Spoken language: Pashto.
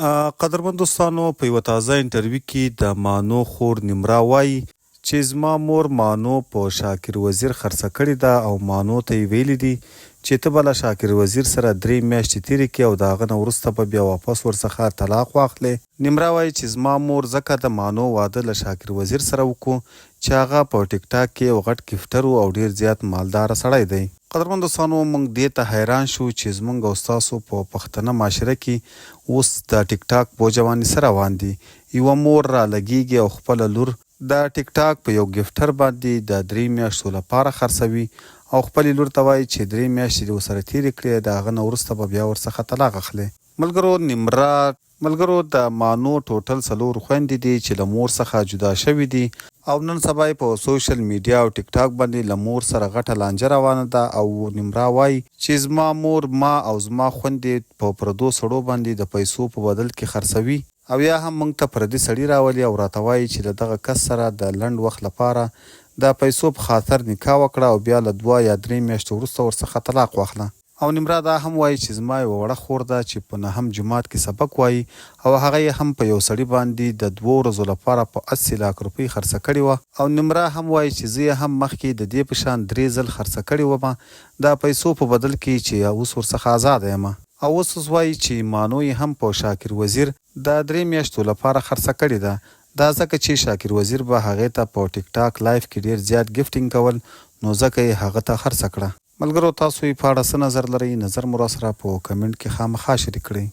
قدرمن دوستانو، په یوه تازه انټرویو کې د مانو خور نمرا وایي چې زما مور مانو په شاکر وزیر خرڅه کړې ده او مانو ته یې ویلي دي چې ته به له شاکر وزیر سره 3 میاشتې تېرې کړې او د هغه نه وروسته به بیا واپس ورڅخه طلاق واخلې. نمرا وایي چې زما مور ځکه د مانو واده له شاکر وزیر سره وکړو چې هغه په ټیک ټاک کې یو غټ ګفټر و او ډېر زیات مالداره سړی دی. قدرمن دوستانو، موږ دې ته حیران شو چې زموږ او ستاسو په پښتنه معاشره کې اوس د ټیک ټاک بوجواني سره روان دي. یوه مور را لګیږي او خپله لور د ټیک ټاک په یو ګفټر باندې د 3 میاشتو لپاره خرڅوي او خپلې لور ته وایي چې 3 میاشتې دې ورسره تېرې کړې، د هغه نه وروسته به بیا ورڅخه طلاق اخلي. ملګرو د مانو ټوټل 4 خویندې دي چې له مور څخه جدا شوي دي او نن سبا یې په سوشل میډیا او ټیک ټاک باندې له مور سره غټه لانجه روانه ده. او نمرا وایي چې زما مور ما او زما خویندې په پردو سړو باندې د پیسو په بدل کې خرڅوي او یا هم موږ ته پردي سړي راولي او راته وایي چې له دغه کس سره د لنډ وخت لپاره د پیسو په خاطر نکاح وکړه او بیا له 2 یا 3 میاشتو وروسته ورڅخه طلاق واخله. او نمرا دا هم وایي چې زما یوه وړه خور ده چې په 9م جماعت کې سبق وایي او هغه یې هم په یو سړي باندې د 2 ورځو لپاره په 80 لک روپۍ خرڅه کړې وه. او نمرا هم وایي چې زه یې هم مخکې د دې په شان 3 ځل خرڅه کړې ومه د پیسو په بدل کې چې اوس ورڅخه آزاده یم. او اوس وایي چې مانو یې هم په شاکر وزیر د 3 میاشتو لپاره خرڅه کړې ده. دا ځکه چې شاکر وزیر به هغې ته په ټیک ټاک لایف کې ډېر زیات ګفټینګ کول، نو ځکه یې هغه ته خرڅه کړه. ملګرو، تاسو یې په اړه څه نظر لرئ؟ نظر مو راسره په کمنټ کې خامخا شریک کړئ.